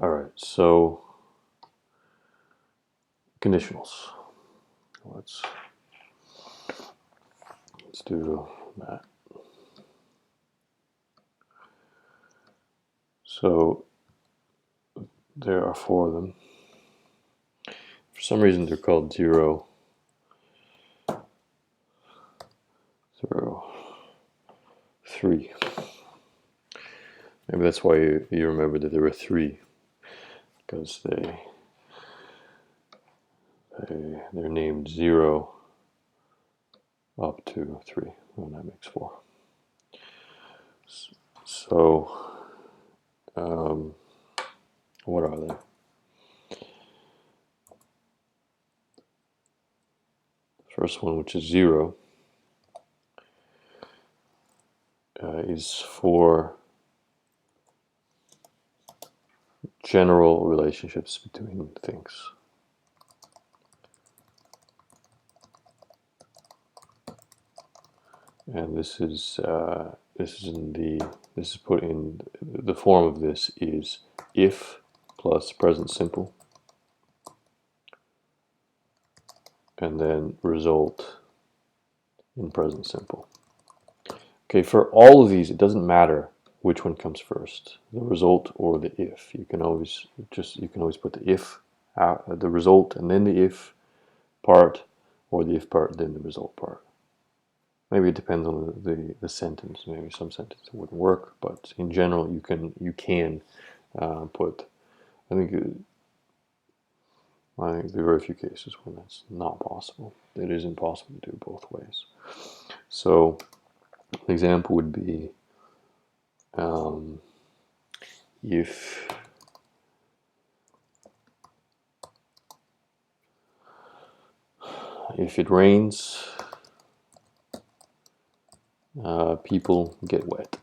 All right, so conditionals. Let's do that. So there are 4 of them. For some reason, they're called 0, 0, 3. Maybe that's why you remember that there were 3, because they're named 0 up to 3, and that makes 4. So what are they? First one, which is 0, is for general relationships between things. And this is put in the form of this is if plus present simple, and then result in present simple. Okay, for all of these, it doesn't matter which one comes first, the result or the if. You can always put the if, the result, and then the if part, or the if part, then the result part. Maybe it depends on the sentence. Maybe some sentences wouldn't work, but in general, you can put. I think there are very few cases when that's not possible. It is impossible to do both ways. So, an example would be if it rains, people get wet.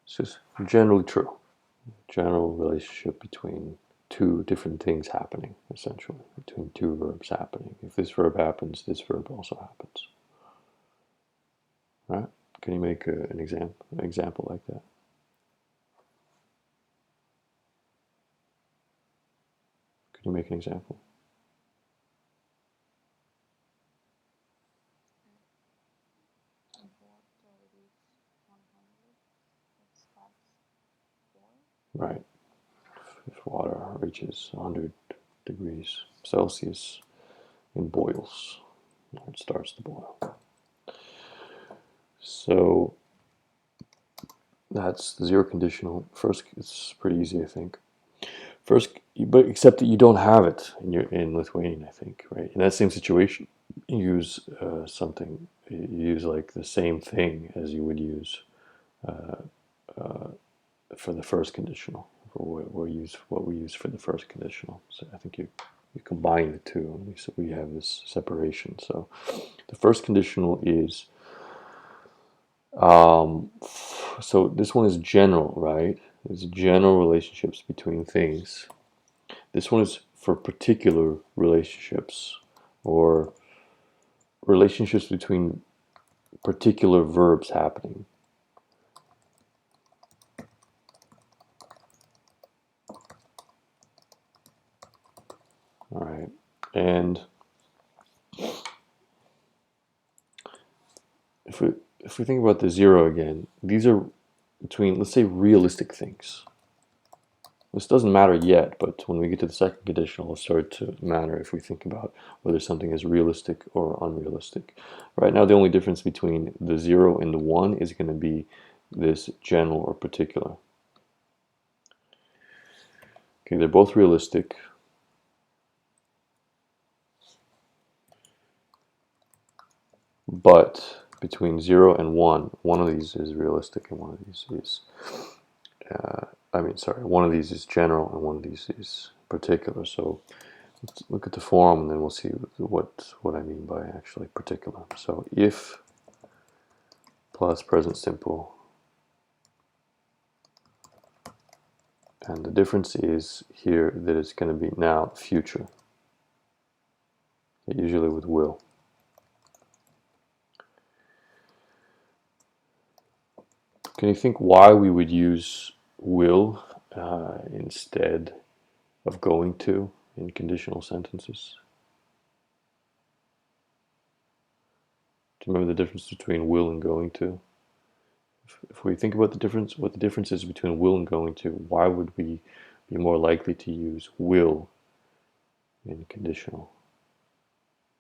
It's just generally true. General relationship between 2 different things happening, essentially, between 2 verbs happening. If this verb happens, this verb also happens. Right? Can you make an example like that? Can you make an example? Right. If water reaches 100 degrees Celsius, it boils. It starts to boil. So that's the 0 conditional. First, it's pretty easy, I think. First, but except that you don't have it in Lithuanian, I think, right? In that same situation, you use something. You use like the same thing as you would use for the first conditional. What we use for the first conditional. So I think you combine the two, so we have this separation. So the first conditional is so this one is general, right? It's general relationships between things. This one is for particular relationships, or relationships between particular verbs happening. All right, and if we think about the 0 again, these are between, let's say, realistic things. This doesn't matter yet, but when we get to the second conditional, it'll start to matter if we think about whether something is realistic or unrealistic. Right now, the only difference between the 0 and the 1 is going to be this general or particular. Okay, they're both realistic. But between 0 and 1, one of these is realistic and one of these is, one of these is general and one of these is particular. So let's look at the form and then we'll see what I mean by actually particular. So if plus present simple, and the difference is here that it's going to be now future, usually with will. Can you think why we would use will instead of going to in conditional sentences. Do you remember the difference between will and going to? If we think about the difference, what the difference is between will and going to, why would we be more likely to use will in conditional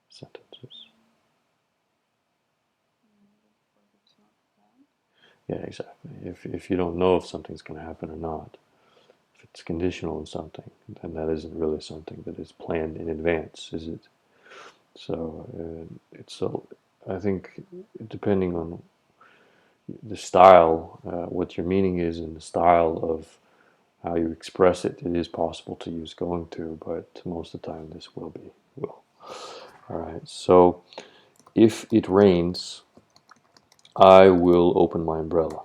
sentences? Yeah, exactly. If you don't know if something's going to happen or not, if it's conditional on something, then that isn't really something that is planned in advance, is it? So I think depending on the style, what your meaning is, and the style of how you express it, it is possible to use going to, but most of the time this will be will. All right. So if it rains, I will open my umbrella.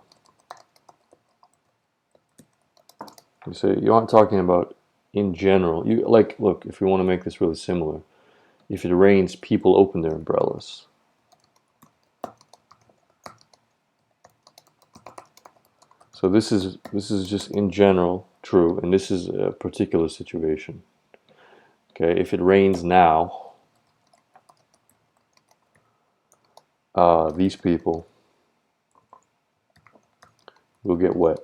You say you aren't talking about in general. You like look, if we want to make this really similar, if it rains, people open their umbrellas. So this is just in general true, and this is a particular situation. Okay, if it rains now, these people will get wet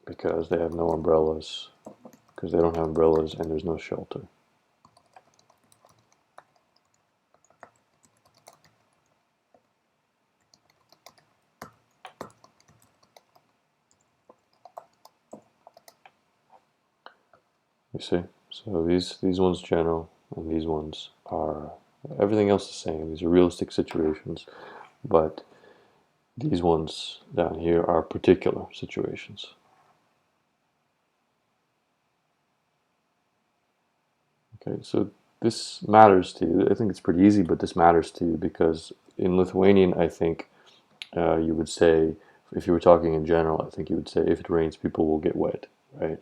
because they have no umbrellas, because they don't have umbrellas and there's no shelter. You see? So these ones general, and these ones are everything else the same. These are realistic situations, but these ones down here are particular situations. Okay, so this matters to you. I think it's pretty easy, but this matters to you because in Lithuanian, I think you would say, if you were talking in general, I think you would say, if it rains, people will get wet, right?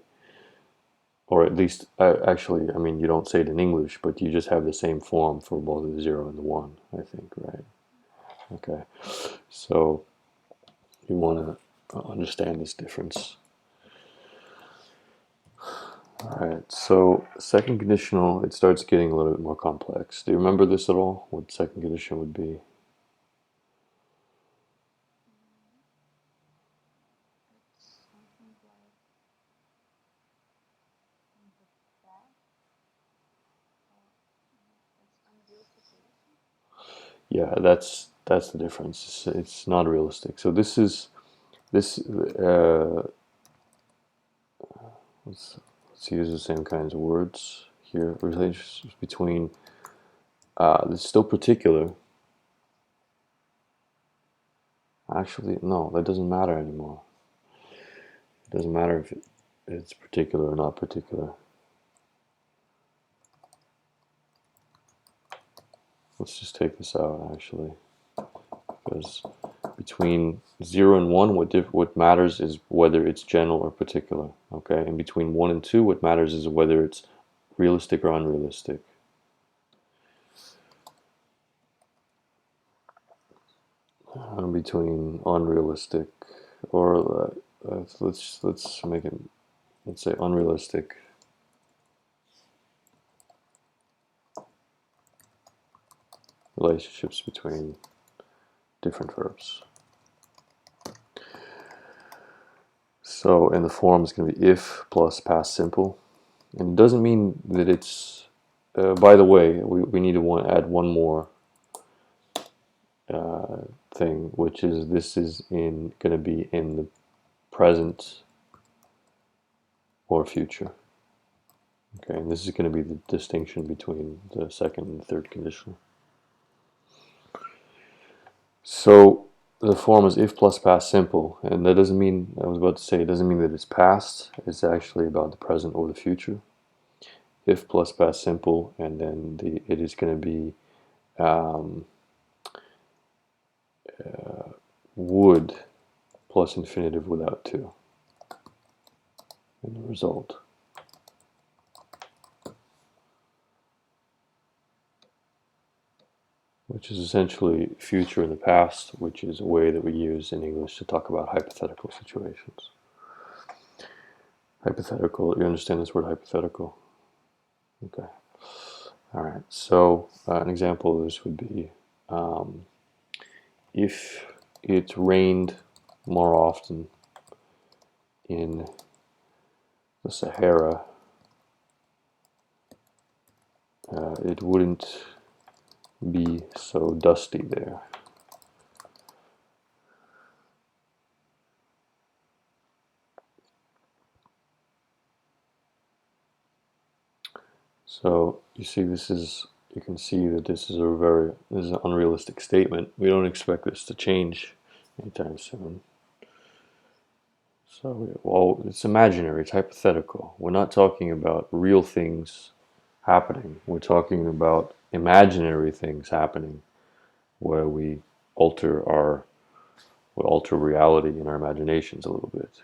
Or at least, actually, I mean, you don't say it in English, but you just have the same form for both the 0 and the 1, I think, right? Okay, so you want to understand this difference. All right, so second conditional, it starts getting a little bit more complex. Do you remember this at all? What second condition would be? Yeah, that's the difference. It's not realistic. So this is this. Let's use the same kinds of words here. Relationships between. It's still particular. Actually, no, that doesn't matter anymore. It doesn't matter if it's particular or not particular. Let's just take this out actually, because between 0 and 1, what matters is whether it's general or particular. Okay, and between 1 and 2, what matters is whether it's realistic or unrealistic. Between unrealistic or let's make it, let's say unrealistic relationships between different verbs. So, and the form is going to be if plus past simple, and it doesn't mean that it's. By the way, we need to add one more thing, which is this is going to be in the present or future. Okay, and this is going to be the distinction between the second and third conditional. So the form is if plus past simple, and that doesn't mean, I was about to say, it doesn't mean that it's past, it's actually about the present or the future. If plus past simple, and then it is going to be would plus infinitive without to in the result. Which is essentially future in the past, which is a way that we use in English to talk about hypothetical situations. Hypothetical. You understand this word hypothetical? Okay. All right. So an example of this would be if it rained more often in the Sahara, it wouldn't be so dusty there. So you see, you can see that this is an unrealistic statement. We don't expect this to change anytime soon. So, well, it's imaginary, it's hypothetical. We're not talking about real things happening. We're talking about imaginary things happening where we alter reality in our imaginations a little bit.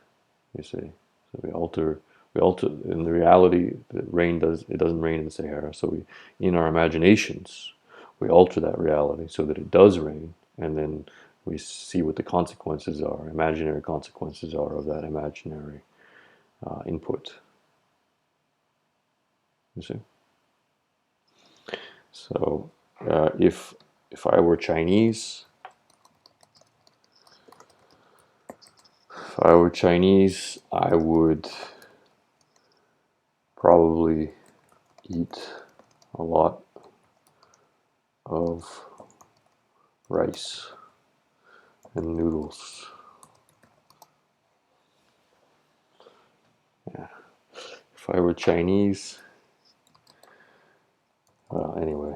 You see, so we alter in the reality that it doesn't rain in the Sahara. So in our imaginations, we alter that reality so that it does rain, and then we see what the consequences are, imaginary consequences are of that imaginary input. You see, so if I were Chinese, I would probably eat a lot of rice and noodles. Yeah. If I were Chinese, anyway,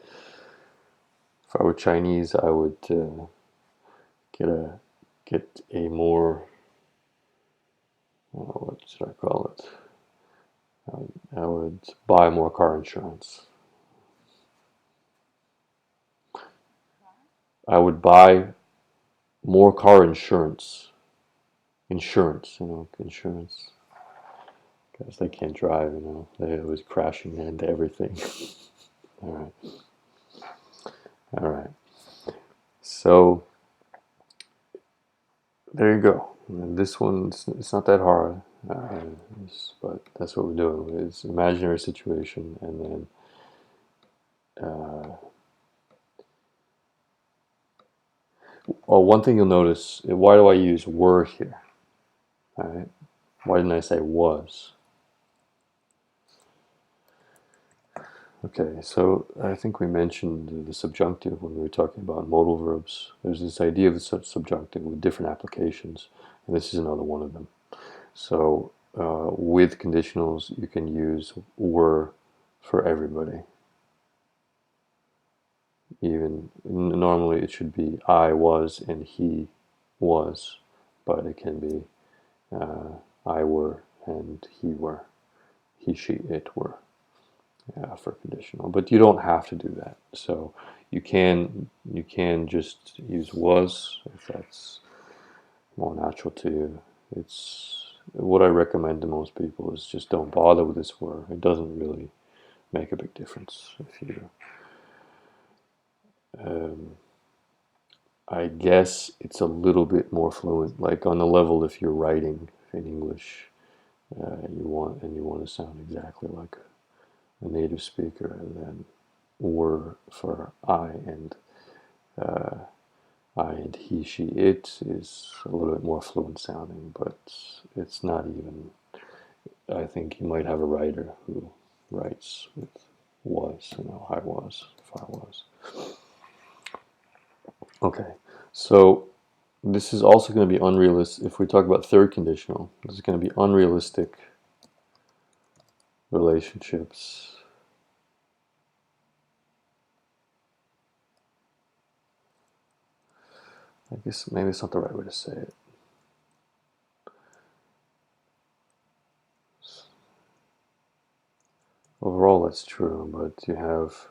if I were Chinese, I would get a more what should I call it? I would buy more car insurance. I would buy more car insurance. Insurance, insurance. Because they can't drive, They're always crashing into everything. All right. All right. So there you go. And this one, it's not that hard, but that's what we're doing. It's an imaginary situation, and then one thing you'll notice, why do I use were here? All right. Why didn't I say was? Okay, so I think we mentioned the subjunctive when we were talking about modal verbs. There's this idea of the subjunctive with different applications, and this is another one of them. So with conditionals, you can use were for everybody. Even normally it should be I was and he was, but it can be I were and he were, he, she, it were. For conditional, but you don't have to do that. So you can just use was if that's more natural to you. It's what I recommend to most people is just don't bother with this were. It doesn't really make a big difference if you. I guess it's a little bit more fluent, like on the level if you're writing in English, you want to sound exactly like a native speaker, and then were for I and he, she, it is a little bit more fluent sounding, but it's not even. I think you might have a writer who writes with was, I was, if I was. Okay, so this is also going to be unrealistic. If we talk about third conditional, this is going to be unrealistic relationships. I guess maybe it's not the right way to say it. Overall, that's true, but you have,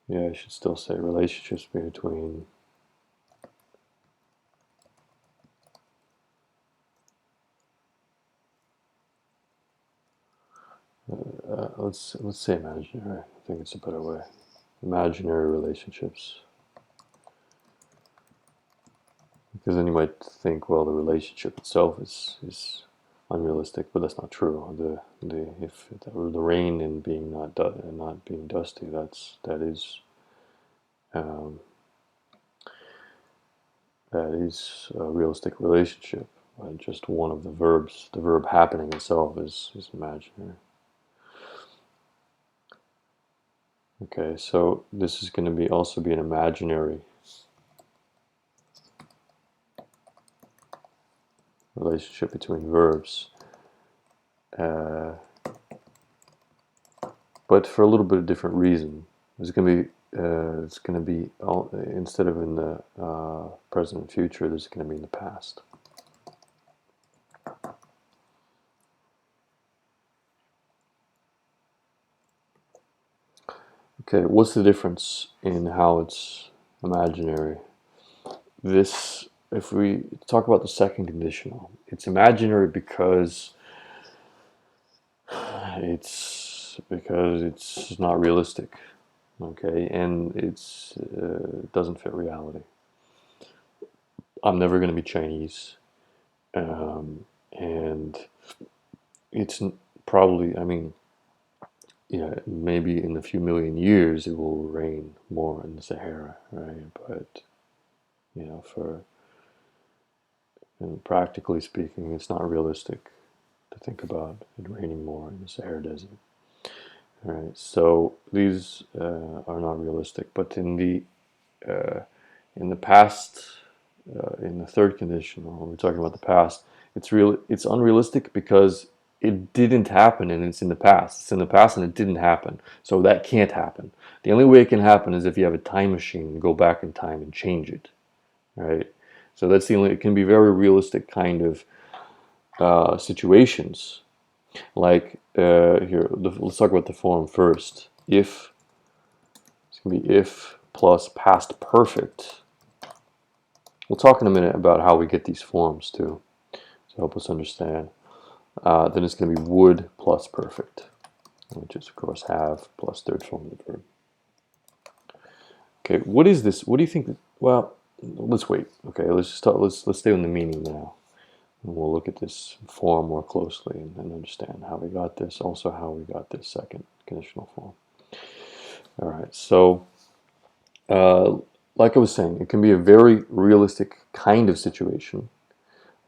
yeah, I should still say relationships between let's say imaginary. I think it's a better way. Imaginary relationships Because then you might think, well, the relationship itself is unrealistic, but that's not true. The rain and being not being dusty, um, that is a realistic relationship. Just one of the verbs, the verb happening itself is imaginary. Okay, so this is going to be also be an imaginary relationship between verbs, but for a little bit of different reason. It's going to be instead of in the present and future, this is going to be in the past. Okay, what's the difference in how it's imaginary? This, if we talk about the second conditional, it's imaginary because it's not realistic, okay, and it doesn't fit reality. I'm never going to be Chinese, and it's probably, I mean, yeah, maybe in a few million years it will rain more in the Sahara, right? But practically speaking, it's not realistic to think about it raining more in the Sahara Desert. All right, so these are not realistic, but in the past, in the third condition, when we're talking about the past, it's unrealistic because it didn't happen and it's in the past. It's in the past and it didn't happen, so that can't happen. The only way it can happen is if you have a time machine and go back in time and change it, right? So that's the only. It can be very realistic kind of situations. Like here, let's talk about the form first. If it's gonna be if plus past perfect. We'll talk in a minute about how we get these forms too, to help us understand. Then it's going to be would plus perfect, which is of course have plus third form of the verb. Okay, what is this? What do you think? Well, let's wait. Okay, let's stay on the meaning now. And we'll look at this form more closely and understand how we got this, also how we got this second conditional form. All right, so like I was saying, it can be a very realistic kind of situation,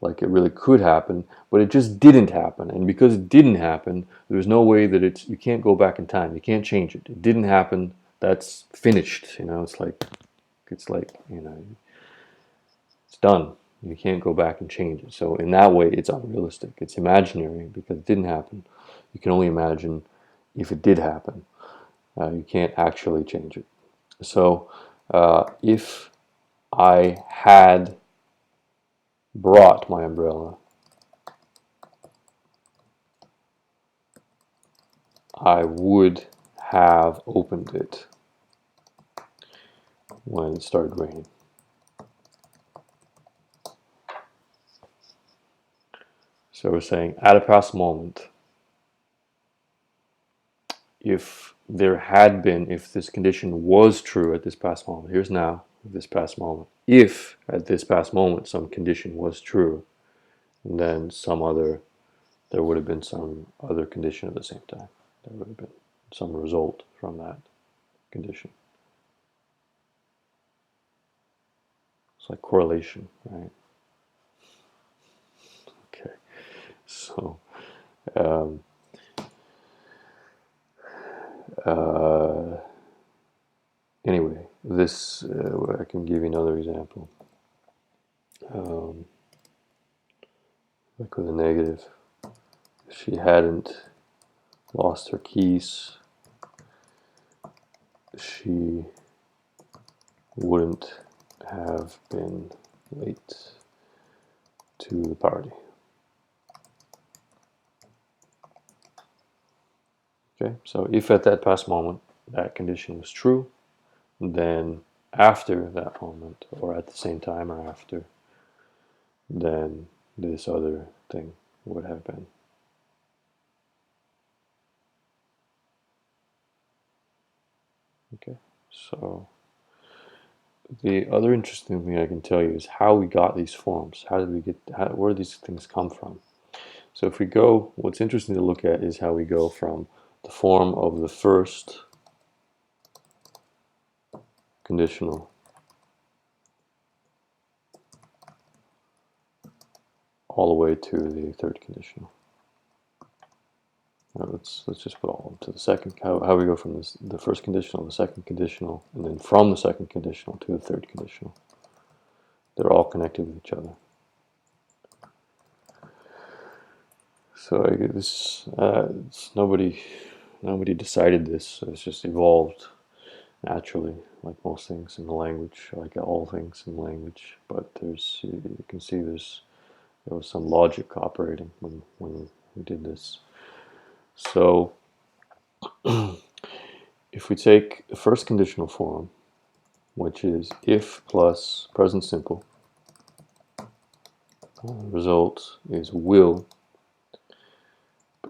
like it really could happen, but it just didn't happen. And because it didn't happen, there's no way that you can't go back in time. You can't change it. It didn't happen. That's finished. It's like it's done. You can't go back and change it. So in that way, it's unrealistic. It's imaginary because it didn't happen. You can only imagine if it did happen. You can't actually change it. So if I had brought my umbrella, I would have opened it when it started raining. So we're saying at a past moment, if this condition was true at this past moment, here's now, this past moment, if at this past moment some condition was true, then there would have been some other condition at the same time. There would have been some result from that condition. It's like correlation, right? Okay, so anyway, this I can give you another example. Like with a negative, if she hadn't lost her keys, she wouldn't have been late to the party. Okay, so if at that past moment that condition was true, then after that moment, or at the same time or after, then this other thing would have been. Okay, so the other interesting thing I can tell you is how we got these forms. How did we get, where do these things come from? So if we go, what's interesting to look at is how we go from the form of the first conditional all the way to the third conditional. Now let's just put all of them to the second. How we go from the first conditional, the second conditional, and then from the second conditional to the third conditional. They're all connected with each other. So nobody decided this. So it's just evolved naturally, like most things in the language, like all things in the language. But you can see there was some logic operating when we did this. So if we take the first conditional form, which is if plus present simple, result is will.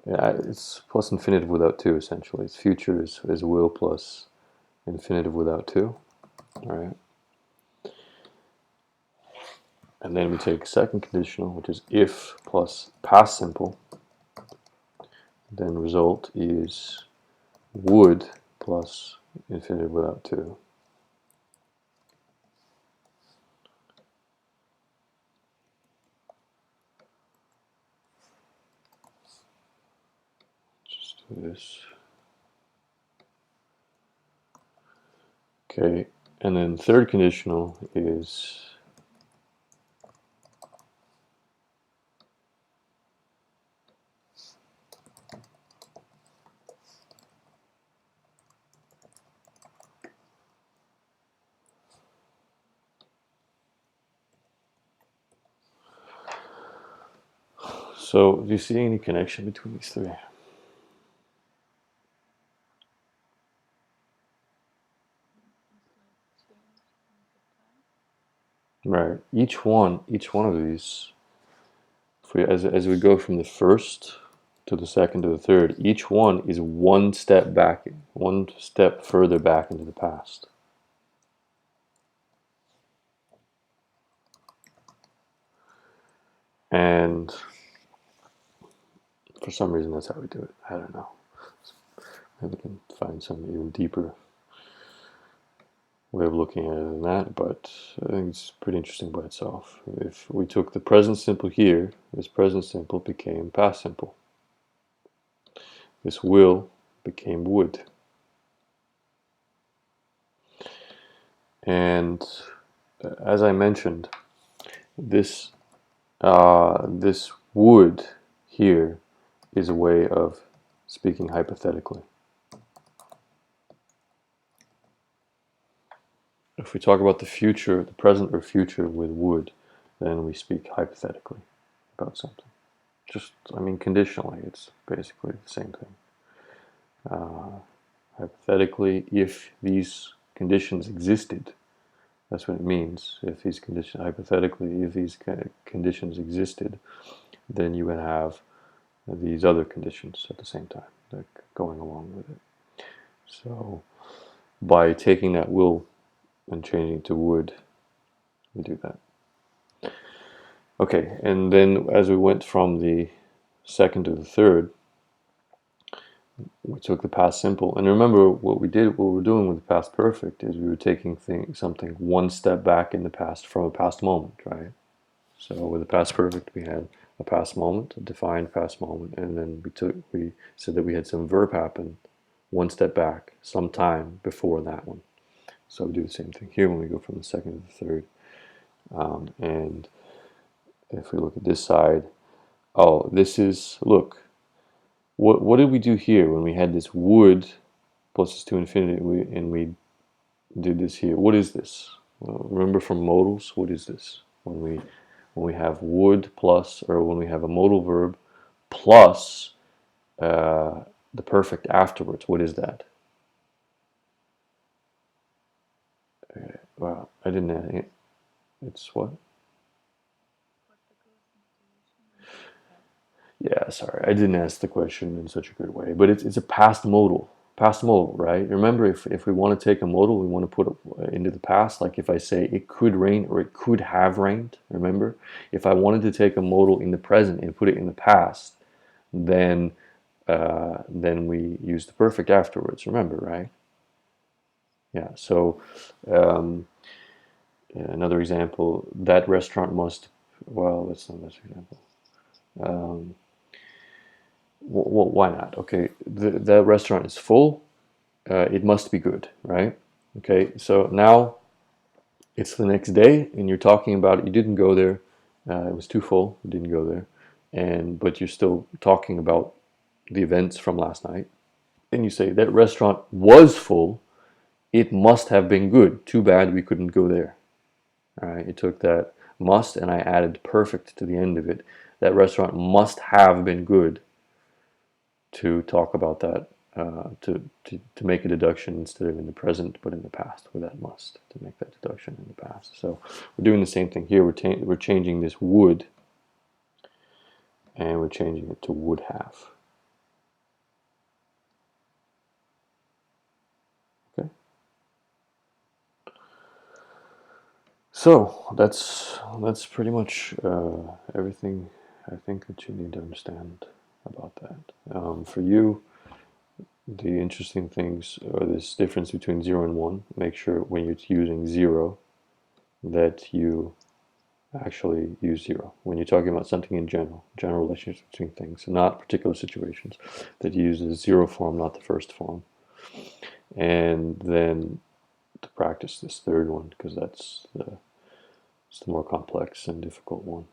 It's plus infinitive without to, essentially. Its future is will plus infinitive without to. All right. And then we take second conditional, which is if plus past simple. Then result is would plus infinitive without to. Just do this. Okay, and then third conditional is so. Do you see any connection between these three? Right. Each one of these, as we go from the first to the second to the third, each one is one step back, one step further back into the past. And for some reason, that's how we do it. I don't know. Maybe we can find some even deeper way of looking at it than that, but I think it's pretty interesting by itself. If we took the present simple here, this present simple became past simple. This will became would. And as I mentioned, this this would here is a way of speaking hypothetically. If we talk about the future, the present or future with would, then we speak hypothetically about something. Just, I mean, conditionally, it's basically the same thing. Hypothetically, if these conditions existed, that's what it means. If these conditions, hypothetically, if these conditions existed, then you would have these other conditions at the same time, like going along with it. So by taking that will and changing it to would, we do that. Okay, and then as we went from the second to the third, we took the past simple. And remember what we're doing with the past perfect is we were taking something one step back in the past from a past moment, right? So with the past perfect, we had a past moment, a defined past moment, and then we said that we had some verb happen one step back, some time before that one. So we do the same thing here when we go from the second to the third. And if we look at this side, oh, this is, look, what did we do here when we had this would plus this to infinity, and we did this here? What is this? Well, remember from modals, what is this? When we have would plus, or when we have a modal verb plus the perfect afterwards, what is that? Well, I didn't. It's what? Yeah, sorry, I didn't ask the question in such a good way, but it's a past modal. Past modal, right? Remember, if we want to take a modal, we want to put it into the past. Like if I say it could rain or it could have rained, remember? If I wanted to take a modal in the present and put it in the past, then we use the perfect afterwards, remember, right? Yeah, so um, another example, that restaurant must, well, that's not this example. Um, why not? Okay, the restaurant is full. It must be good, right? Okay, so now it's the next day, and you're talking about it. You didn't go there; it was too full. You didn't go there, and but you're still talking about the events from last night. And you say that restaurant was full. It must have been good. Too bad we couldn't go there. All right, you took that must and I added perfect to the end of it. That restaurant must have been good to talk about that, to make a deduction instead of in the present, but in the past with that must to make that deduction in the past. So we're doing the same thing here. We're changing this would and we're changing it to would have. Okay. So that's pretty much everything I think that you need to understand about that. For you, the interesting things are this difference between 0 and 1. Make sure when you're using 0 that you actually use 0. When you're talking about something in general relationships between things, not particular situations, that you use the 0 form, not the first form. And then to practice this third one, because it's the more complex and difficult one.